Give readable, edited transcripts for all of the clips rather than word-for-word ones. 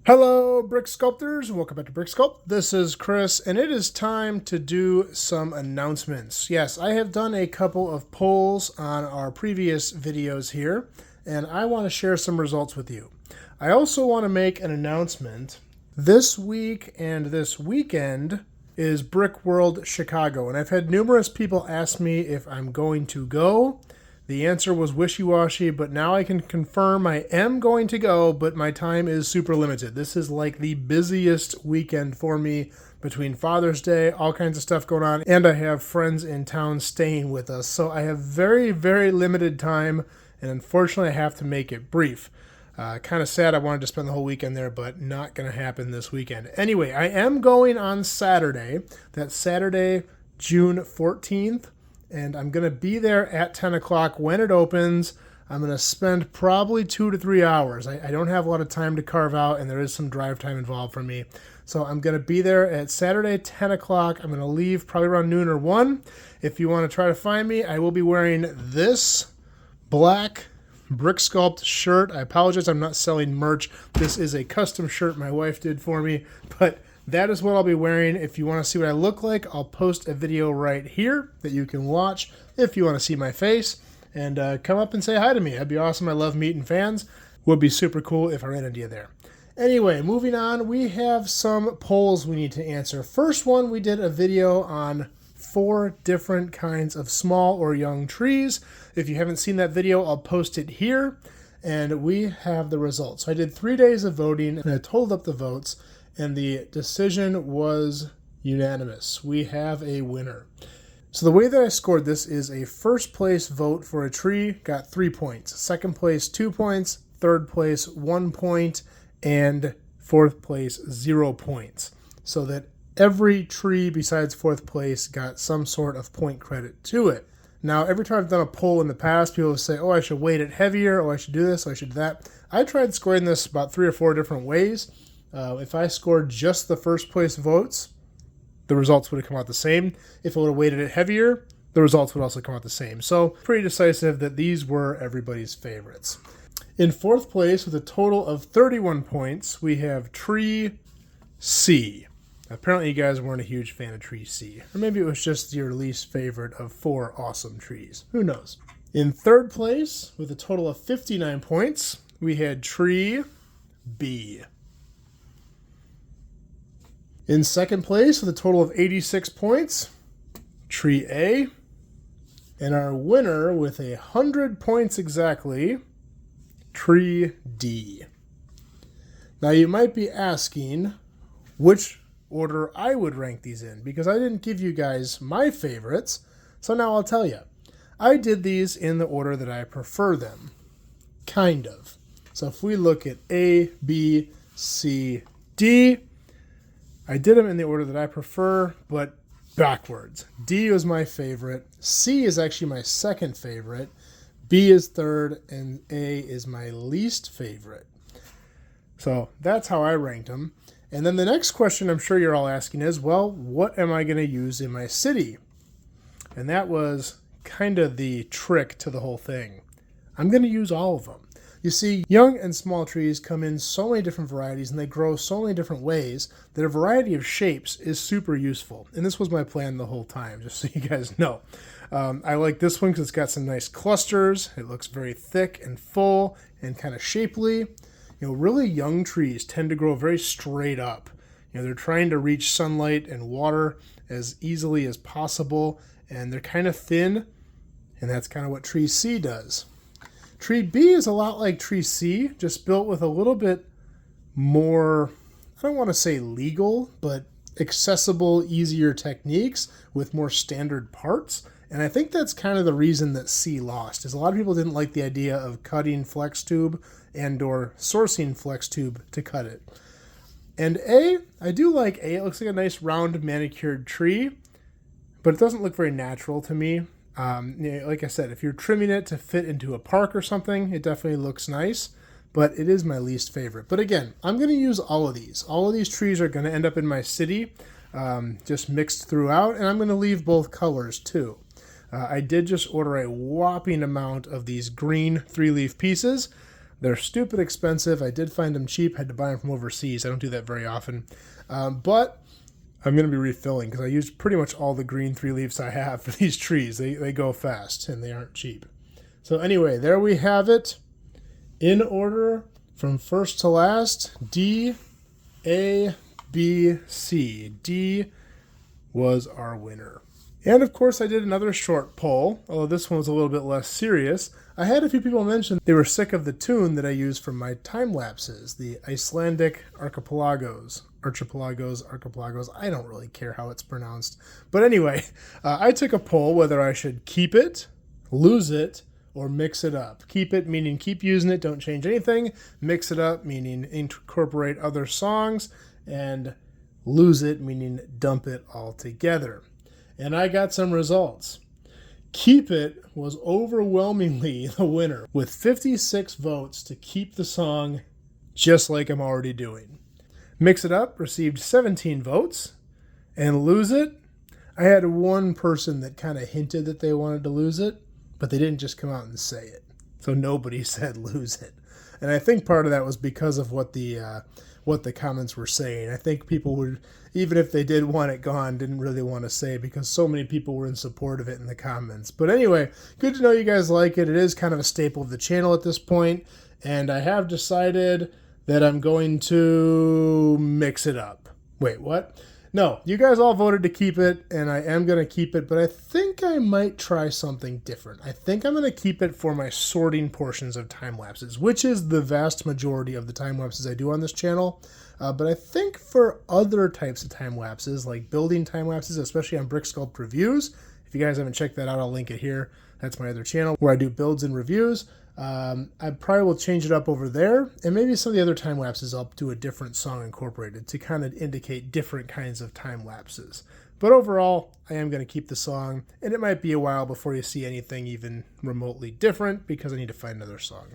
Hello, Brick Sculptors. Welcome back to Brick Sculpt. This is Chris, and it is time to do some announcements. Yes, I have done a couple of polls on our previous videos here, and I want to share some results with you. I also want to make an announcement. This week and this weekend is Brickworld Chicago, and I've had numerous people ask me if I'm going to go. The answer was wishy-washy, but now I can confirm I am going to go, but my time is super limited. This is like the busiest weekend for me between Father's Day, all kinds of stuff going on, and I have friends in town staying with us. So I have very, very limited time, and unfortunately I have to make it brief. Kind of sad I wanted to spend the whole weekend there, but not going to happen this weekend. Anyway, I am going on Saturday. That's Saturday, June 14th. And I'm going to be there at 10 o'clock when it opens. I'm going to spend probably 2 to 3 hours. I don't have a lot of time to carve out, and there is some drive time involved for me. So I'm going to be there at Saturday, 10 o'clock. I'm going to leave probably around noon or 1. If you want to try to find me, I will be wearing this black Brick Sculpt shirt. I apologize, I'm not selling merch. This is a custom shirt my wife did for me, but that is what I'll be wearing. If you want to see what I look like, I'll post a video right here that you can watch if you want to see my face. And come up and say hi to me. That'd be awesome. I love meeting fans. Would be super cool if I ran into you there. Anyway, moving on, we have some polls we need to answer. First one, we did a video on 4 different kinds of small or young trees. If you haven't seen that video, I'll post it here. And we have the results. So I did 3 days of voting, and I totaled up the votes. And the decision was unanimous. We have a winner. So the way that I scored this is a first place vote for a tree got 3 points, second place 2 points, third place 1 point, and fourth place 0 points. So that every tree besides fourth place got some sort of point credit to it. Now, every time I've done a poll in the past, people will say, oh, I should weight it heavier, oh, I should do this, oh, I should do that. I tried scoring this about 3 or 4 different ways. If I scored just the first place votes, the results would have come out the same. If I would have weighted it heavier, the results would also come out the same. So pretty decisive that these were everybody's favorites. In fourth place with a total of 31 points, we have Tree C. Apparently you guys weren't a huge fan of Tree C. Or maybe it was just your least favorite of 4 awesome trees. Who knows? In third place with a total of 59 points, we had Tree B. In second place with a total of 86 points, Tree A. And our winner with 100 points exactly, Tree D. Now you might be asking which order I would rank these in, because I didn't give you guys my favorites, so now I'll tell you. I did these in the order that I prefer them. Kind of. So if we look at A, B, C, D, I did them in the order that I prefer, but backwards. D was my favorite. C is actually my second favorite. B is third, and A is my least favorite. So that's how I ranked them. And then the next question I'm sure you're all asking is, well, what am I going to use in my city? And that was kind of the trick to the whole thing. I'm going to use all of them. You see, young and small trees come in so many different varieties, and they grow so many different ways that a variety of shapes is super useful. And this was my plan the whole time, just so you guys know. I like this one because it's got some nice clusters. It looks very thick and full and kind of shapely. You know, really young trees tend to grow very straight up. You know, they're trying to reach sunlight and water as easily as possible, and they're kind of thin, and that's kind of what Tree C does. Tree B is a lot like Tree C, just built with a little bit more, I don't want to say legal, but accessible, easier techniques with more standard parts. And I think that's kind of the reason that C lost, is a lot of people didn't like the idea of cutting flex tube and or sourcing flex tube to cut it. And A, I do like A. It looks like a nice round manicured tree, but it doesn't look very natural to me. Like I said, if you're trimming it to fit into a park or something, it definitely looks nice, but it is my least favorite. But again, I'm going to use all of these. All of these trees are going to end up in my city, just mixed throughout, and I'm going to leave both colors too. I did just order a whopping amount of these green 3-leaf pieces. They're stupid expensive. I did find them cheap. Had to buy them from overseas. I don't do that very often. But I'm going to be refilling because I used pretty much all the green 3 leaves I have for these trees. They go fast and they aren't cheap. So anyway, there we have it. In order from first to last, D, A, B, C. D was our winner. And of course I did another short poll, although this one was a little bit less serious. I had a few people mention they were sick of the tune that I used for my time lapses, the Icelandic archipelagos. Archipelagos, I don't really care how it's pronounced. But anyway, I took a poll whether I should keep it, lose it, or mix it up. Keep it meaning keep using it, don't change anything. Mix it up meaning incorporate other songs. And lose it meaning dump it altogether. And I got some results. Keep It was overwhelmingly the winner, with 56 votes to keep the song just like I'm already doing. Mix It Up received 17 votes, and Lose It, I had one person that kind of hinted that they wanted to lose it, but they didn't just come out and say it. So nobody said lose it. And I think part of that was because of what the comments were saying. I think people would, even if they did want it gone, didn't really want to say it because so many people were in support of it in the comments. But anyway, good to know you guys like it. It is kind of a staple of the channel at this point, and I have decided that I'm going to mix it up. Wait, what? No, you guys all voted to keep it, and I am going to keep it, but I think I might try something different. I think I'm going to keep it for my sorting portions of time lapses, which is the vast majority of the time lapses I do on this channel. But I think for other types of time lapses, like building time lapses, especially on Brick Sculpt reviews, if you guys haven't checked that out, I'll link it here. That's my other channel where I do builds and reviews. I probably will change it up over there, and maybe some of the other time lapses I'll do a different song incorporated to kind of indicate different kinds of time lapses. But overall, I am going to keep the song, and it might be a while before you see anything even remotely different because I need to find another song.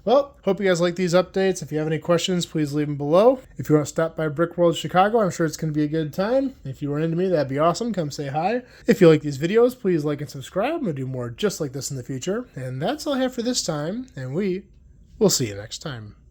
Well, hope you guys like these updates. If you have any questions, please leave them below. If you want to stop by Brickworld Chicago, I'm sure it's going to be a good time. If you run into me, that'd be awesome. Come say hi. If you like these videos, please like and subscribe. I'm going to do more just like this in the future. And that's all I have for this time, and we will see you next time.